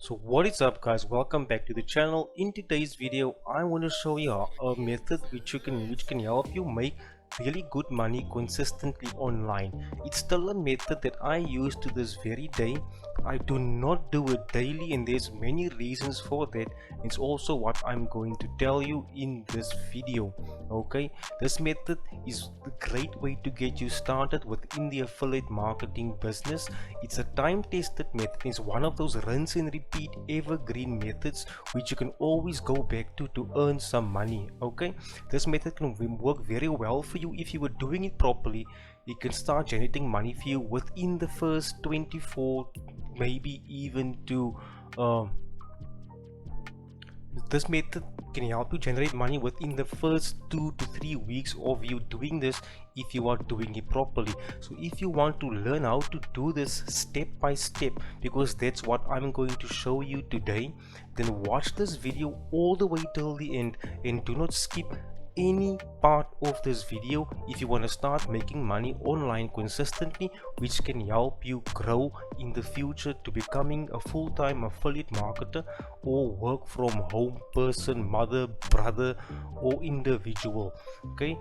So what is up guys, welcome back to the channel. In today's video I want to show you a method which can help you make really good money consistently online. It's still a method that I use to this very day. I do not do it daily and there's many reasons for that. It's also what I'm going to tell you in this video. Okay, this method is a great way to get you started within the affiliate marketing business. It's a time-tested method. It's one of those rinse and repeat evergreen methods which you can always go back to earn some money. Okay, this method can work very well for you if you were doing it properly. It can start generating money for you within the first 24, maybe even to this method can help you generate money within the first 2 to 3 weeks of you doing this if you are doing it properly. So if you want to learn how to do this step by step, because that's what I'm going to show you today, then watch this video all the way till the end and do not skip any part of this video if you want to start making money online consistently, which can help you grow in the future to becoming a full-time affiliate marketer or work from home person, mother, brother or individual. Okay,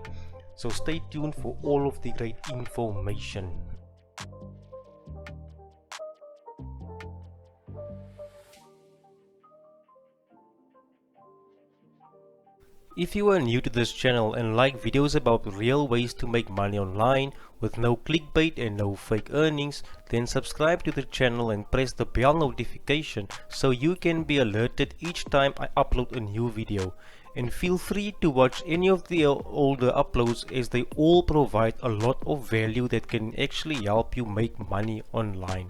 so stay tuned for all of the great information. If you are new to this channel and like videos about real ways to make money online with no clickbait and no fake earnings, then subscribe to the channel and press the bell notification so you can be alerted each time I upload a new video. And feel free to watch any of the older uploads as they all provide a lot of value that can actually help you make money online.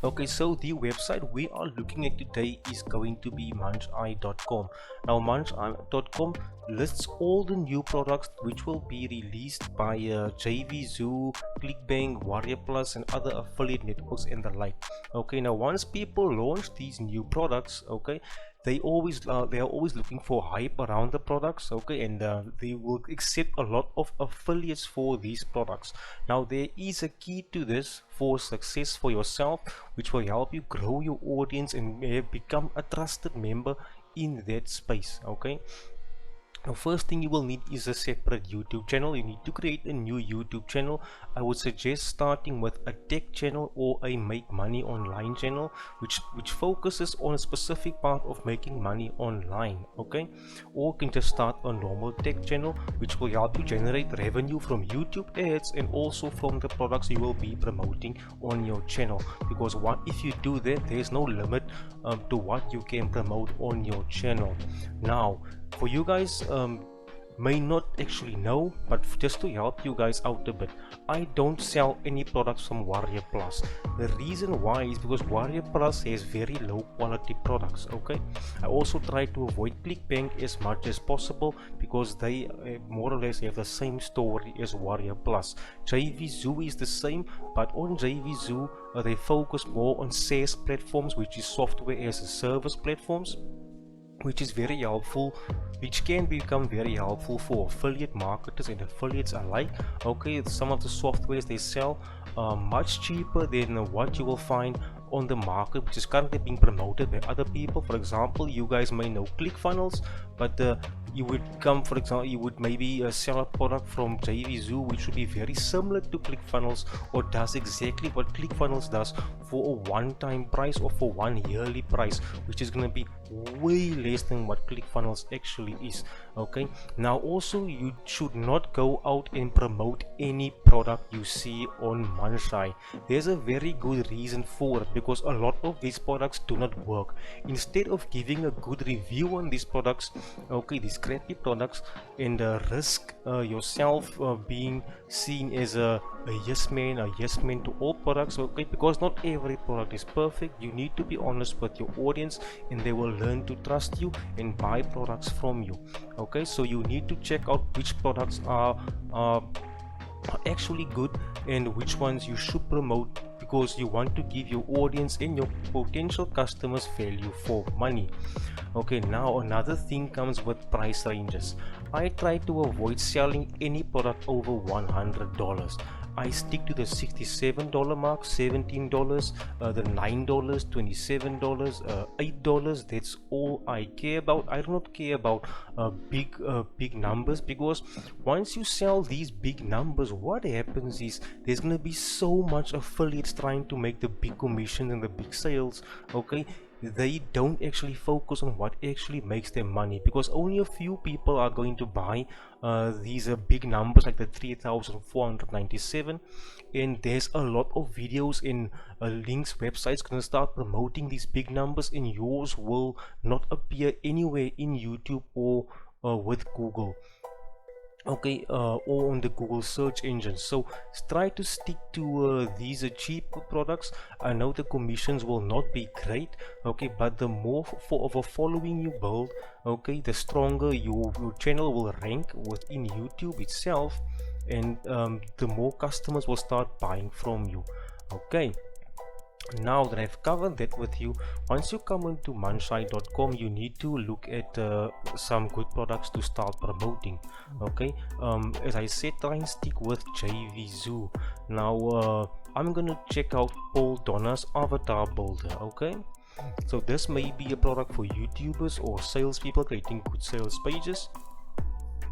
Okay, so the website we are looking at today is going to be muncheye.com. Now muncheye.com lists all the new products which will be released by JVZoo, ClickBank, Warrior Plus and other affiliate networks and the like. Okay, now once people launch these new products, okay, they are always looking for hype around the products. Okay, and they will accept a lot of affiliates for these products. Now there is a key to this for success for yourself, which will help you grow your audience and become a trusted member in that space. Okay, now first thing you will need is a separate YouTube channel. You need to create a new YouTube channel. I would suggest starting with a tech channel or a make money online channel which focuses on a specific part of making money online. Okay, or you can just start a normal tech channel which will help you generate revenue from YouTube ads and also from the products you will be promoting on your channel, because if you do that, there's no limit to what you can promote on your channel. Now for you guys may not actually know, but just to help you guys out a bit, I don't sell any products from Warrior Plus. The reason why is because Warrior Plus has very low quality products. Okay, I also try to avoid ClickBank as much as possible because they more or less have the same story as Warrior Plus. JVZoo is the same, but on JVZoo they focus more on SaaS platforms, which is software as a service platforms, which is very helpful, which can become very helpful for affiliate marketers and affiliates alike. Okay, some of the softwares they sell are much cheaper than what you will find on the market, which is currently being promoted by other people. For example, you guys may know ClickFunnels, but you would come, for example, you would maybe sell a product from JVZoo which would be very similar to ClickFunnels or does exactly what ClickFunnels does for a one-time price or for one yearly price, which is going to be way less than what ClickFunnels actually is. Okay, now also you should not go out and promote any product you see on Muncheye. There's a very good reason for it, because a lot of these products do not work. Instead of giving a good review on these products, okay, these crappy products, and risk yourself being seen as a yes man to all products. Okay, because not every product is perfect. You need to be honest with your audience and they will learn to trust you and buy products from you. Okay, so you need to check out which products are actually good and which ones you should promote, because you want to give your audience and your potential customers value for money. Okay, now another thing comes with price ranges. I try to avoid selling any product over $100. I stick to the $67 mark, $17, the $9, $27, $8. That's all I care about. I do not care about big numbers, because once you sell these big numbers, what happens is there's gonna be so much affiliates trying to make the big commissions and the big sales. Okay, they don't actually focus on what actually makes them money, because only a few people are going to buy these big numbers like the 3,497, and there's a lot of videos in links websites gonna start promoting these big numbers, and yours will not appear anywhere in YouTube or with Google. Okay, or on the Google search engine. So try to stick to these cheap products. I know the commissions will not be great, okay, but the more of a following you build, okay, the stronger your channel will rank within YouTube itself, and the more customers will start buying from you. Okay, now that I've covered that with you, once you come into munchai.com, you need to look at some good products to start promoting. Okay, as I said, try and stick with JVZoo. Now I'm gonna check out Paul Donna's avatar builder. Okay, so this may be a product for YouTubers or salespeople creating good sales pages.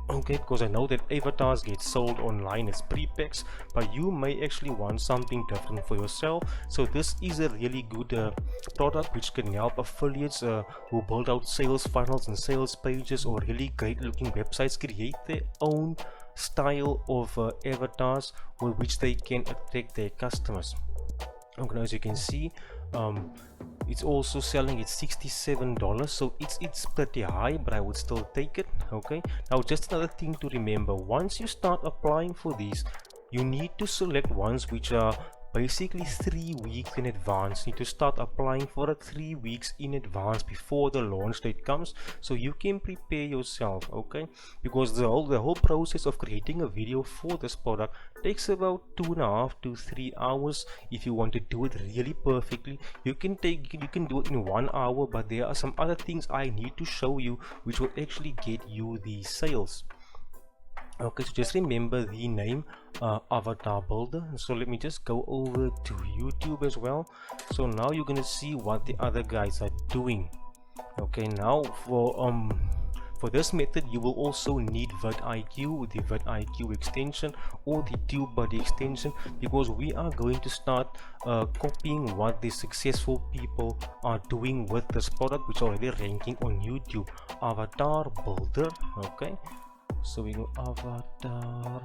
Okay, because I know that avatars get sold online as pre-packs, but you may actually want something different for yourself. So this is a really good product which can help affiliates who build out sales funnels and sales pages or really great looking websites create their own style of avatars with which they can attract their customers. Okay, as you can see, it's also selling at $67, so it's pretty high, but I would still take it. Okay, now just another thing to remember: once you start applying for these, you need to select ones which are basically 3 weeks in advance. You need to start applying for it 3 weeks in advance before the launch date comes, so you can prepare yourself. Okay, because the whole process of creating a video for this product takes about 2.5 to 3 hours. If you want to do it really perfectly, you can do it in 1 hour, but there are some other things I need to show you which will actually get you the sales. Okay, so just remember the name, avatar builder. So let me just go over to YouTube as well. So now you're gonna see what the other guys are doing. Okay, now for this method you will also need vidIQ, the vidIQ extension or the TubeBuddy extension, because we are going to start copying what the successful people are doing with this product, which are already ranking on YouTube. Avatar builder. Okay, so we go avatar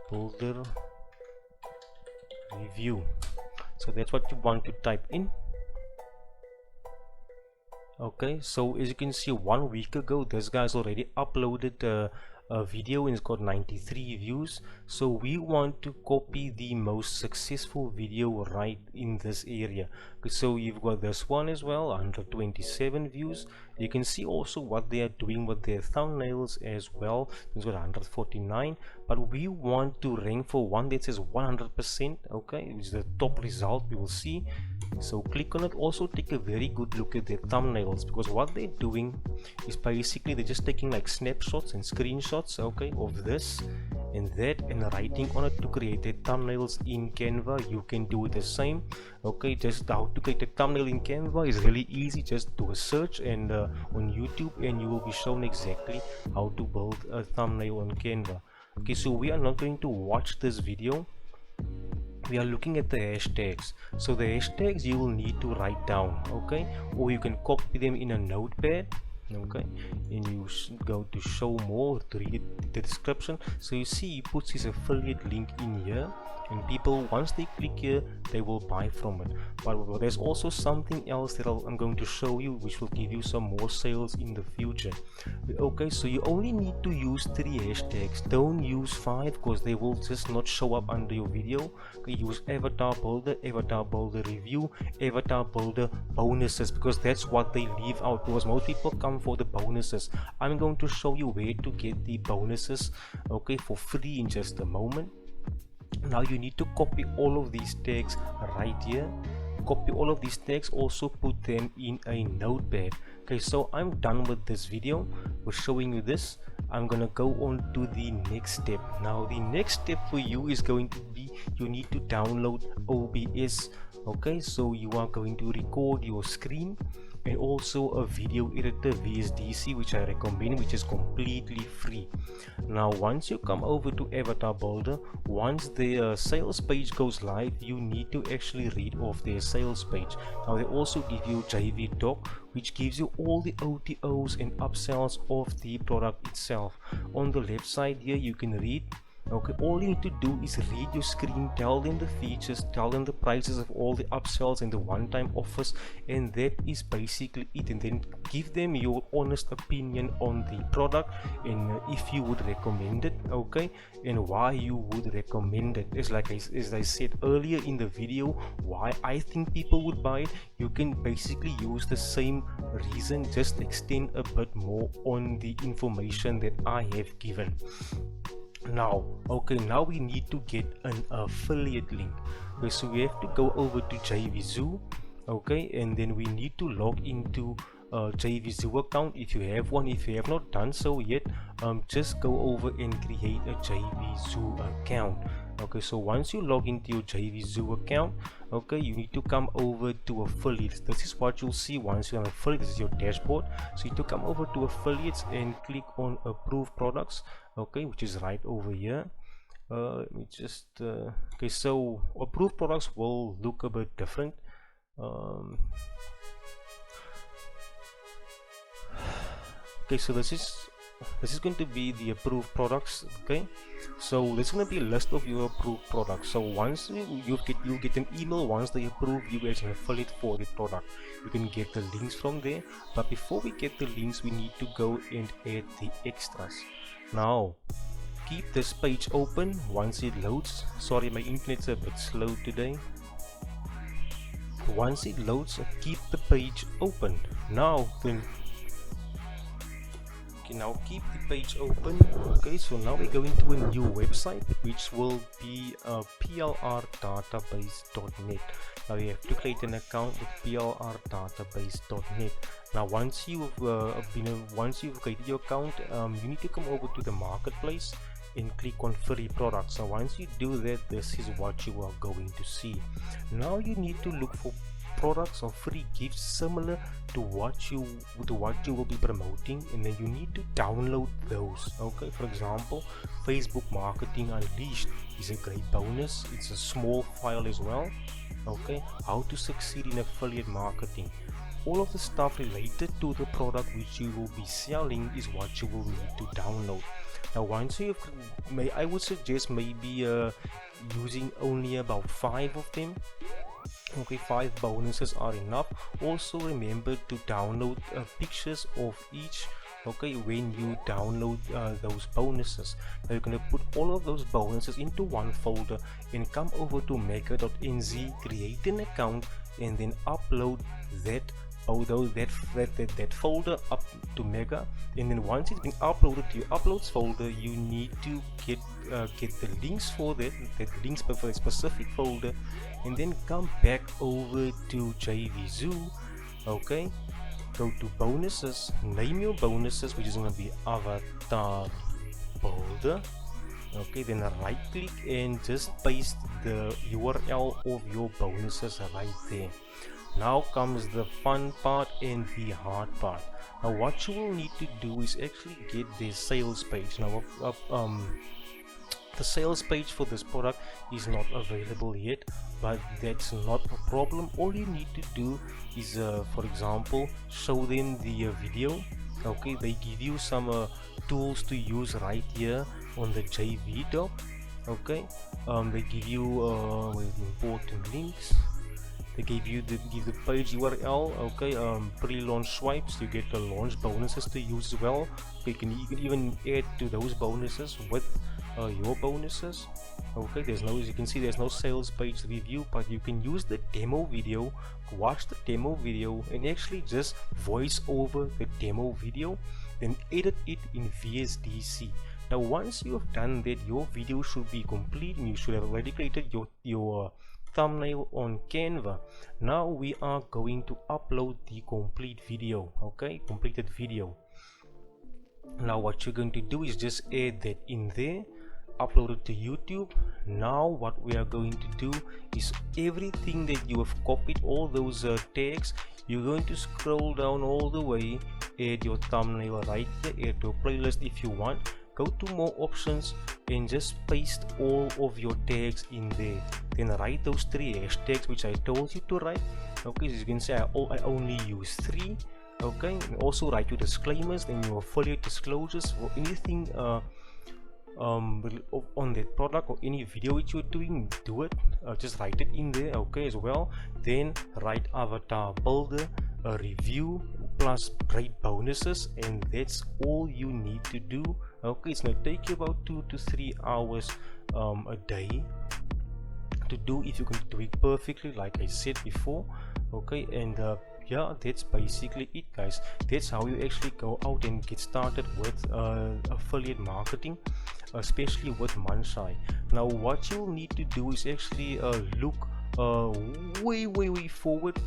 builder review. So that's what you want to type in. Okay, so as you can see, 1 week ago this guy's already uploaded a video and it's got 93 views. So we want to copy the most successful video right in this area. Okay, so you've got this one as well, 127 views. You can see also what they are doing with their thumbnails as well. It's got 149, but we want to rank for one that says 100%. Okay, which is the top result we will see. So click on it. Also take a very good look at their thumbnails, because what they're doing is basically they're just taking like snapshots and screenshots, okay, of this and that, and writing on it to create their thumbnails in Canva. You can do the same. Okay, just how to create a thumbnail in Canva is really easy. Just do a search and on YouTube, and you will be shown exactly how to build a thumbnail on Canva. Okay, so we are not going to watch this video. We are looking at the hashtags. So the hashtags you will need to write down, okay, or you can copy them in a notepad. Okay, and you go to show more to read the description. So you see he puts his affiliate link in here, and people, once they click here, they will buy from it. But there's also something else that I'm going to show you, which will give you some more sales in the future. Okay, so you only need to use 3 hashtags. Don't use 5, because they will just not show up under your video. Okay, use avatar builder review, avatar builder bonuses, because that's what they leave out, because most people come for the bonuses. I'm going to show you where to get the bonuses, okay, for free in just a moment. Now you need to copy all of these tags right here. copy all of these tags, also put them in a notepad. Okay, so I'm done with this video with showing you this. I'm gonna go on to the next step. Now the next step for you is going to be, you need to download OBS. Okay, so you are going to record your screen and also a video editor, VSDC, which I recommend, which is completely free. Now once you come over to Avatar Builder, once the sales page goes live, you need to actually read off their sales page. Now they also give you JV doc, which gives you all the OTOs and upsells of the product itself. On the left side here you can read. Okay, all you need to do is read your screen, tell them the features, tell them the prices of all the upsells and the one-time offers, and that is basically it. And then give them your honest opinion on the product and if you would recommend it, okay, and why you would recommend it. As I said earlier in the video, why I think people would buy it. You can basically use the same reason, just extend a bit more on the information that I have given. Now we need to get an affiliate link. Okay, so we have to go over to JVZoo, okay, and then we need to log into JVZoo account if you have one. If you have not done so yet, just go over and create a JVZoo account. Okay, so once you log into your JVZoo account, okay, you need to come over to affiliates. This is what you'll see once you're on affiliate. This is your dashboard. So you need to come over to affiliates and click on approve products, okay, which is right over here. Let me just okay, so approved products will look a bit different. Okay, so this is going to be the approved products. Okay, so this is going to be a list of your approved products. So once you get an email once they approve you as an affiliate for the product. You can get the links from there, but before we get the links, we need to go and add the extras. Now keep this page open once it loads. Sorry, my internet's a bit slow today. Once it loads, keep the page open. Now then, okay, now keep the page open. Okay, so now we're going to a new website, which will be plrdatabase.net. Now you have to create an account with plrdatabase.net. Now once you've created your account, you need to come over to the marketplace and click on free products. So once you do that, this is what you are going to see. Now you need to look for products or free gifts similar to what you will be promoting, and then you need to download those. Okay, for example, Facebook Marketing Unleashed is a great bonus. It's a small file as well. Okay, how to succeed in affiliate marketing. All of the stuff related to the product which you will be selling is what you will need to download. Now once you have, I would suggest maybe using only about 5 of them. Okay, 5 bonuses are enough. Also remember to download pictures of each, okay, when you download those bonuses. Now you're going to put all of those bonuses into one folder and come over to mega.nz, create an account, and then upload that folder up to Mega. And then once it's been uploaded to your uploads folder, you need to get the links for that links for a specific folder, and then come back over to JVZoo. Okay, go to bonuses, name your bonuses, which is going to be Avatar Builder. Okay, then right click and just paste the URL of your bonuses right there. Now comes the fun part and the hard part. Now what you will need to do is actually get the sales page. Now the sales page for this product is not available yet, but that's not a problem. All you need to do is for example, show them the video. Okay, they give you some tools to use right here on the JV doc. Okay, they give you important links. They give the page URL. Okay, pre-launch swipes, you get the launch bonuses to use as well. You can even add to those bonuses with your bonuses. Okay, as you can see, there's no sales page review, but you can use the demo video, watch the demo video, and actually just voice over the demo video, then edit it in VSDC. Now once you have done that, your video should be complete and you should have already created your thumbnail on Canva. Now we are going to upload the complete video, okay, completed video. Now what you're going to do is just add that in there, upload it to YouTube. Now what we are going to do is everything that you have copied, all those tags, you're going to scroll down all the way, add your thumbnail right here, add to a playlist if you want, go to more options and just paste all of your tags in there. Then write those 3 hashtags which I told you to write. Okay, so you can say I only use 3. Okay, and also write your disclaimers and your affiliate disclosures for anything on that product or any video which you're doing. Do it, just write it in there, okay, as well. Then write avatar builder, a review plus great bonuses, and that's all you need to do. Okay, it's gonna take you about 2 to 3 hours a day to do if you can do it perfectly, like I said before. Okay, and yeah, that's basically it, guys. That's how you actually go out and get started with affiliate marketing, especially with Mansai. Now what you'll need to do is actually look way forward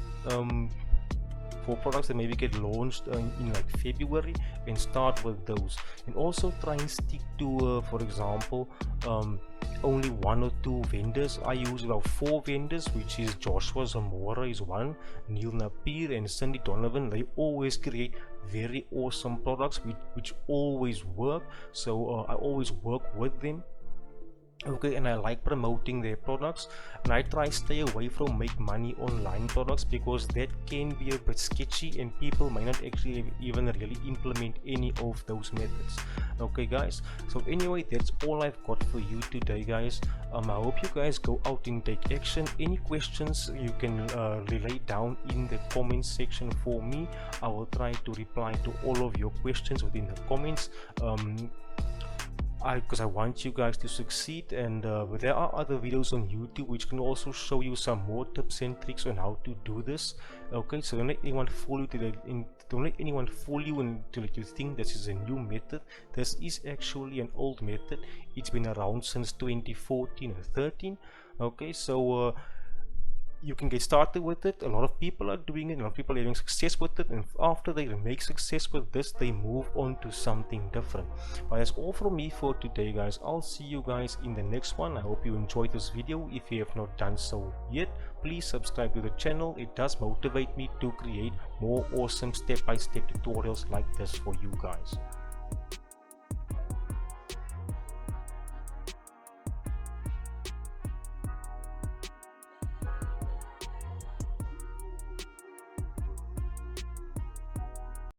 for products that maybe get launched in like February, and start with those, and also try and stick to for example only 1 or 2 vendors. I use about 4 vendors, which is Joshua Zamora is one, Neil Napier and Cindy Donovan. They always create very awesome products which always work, so I always work with them. Okay, and I like promoting their products, and I try stay away from make money online products, because that can be a bit sketchy and people might not actually even really implement any of those methods. Okay guys, so anyway, that's all I've got for you today, guys. I hope you guys go out and take action. Any questions you can relay down in the comments section for me. I will try to reply to all of your questions within the comments, because I want you guys to succeed. And there are other videos on YouTube which can also show you some more tips and tricks on how to do this. Okay, so don't let anyone fool you into like you think this is a new method. This is actually an old method. It's been around since 2014 or 13. Okay, so you can get started with it. A lot of people are doing it, a lot of people are having success with it, and after they make success with this, they move on to something different. But that's all from me for today, guys. I'll see you guys in the next one. I hope you enjoyed this video. If you have not done so yet, please subscribe to the channel. It does motivate me to create more awesome step-by-step tutorials like this for you guys.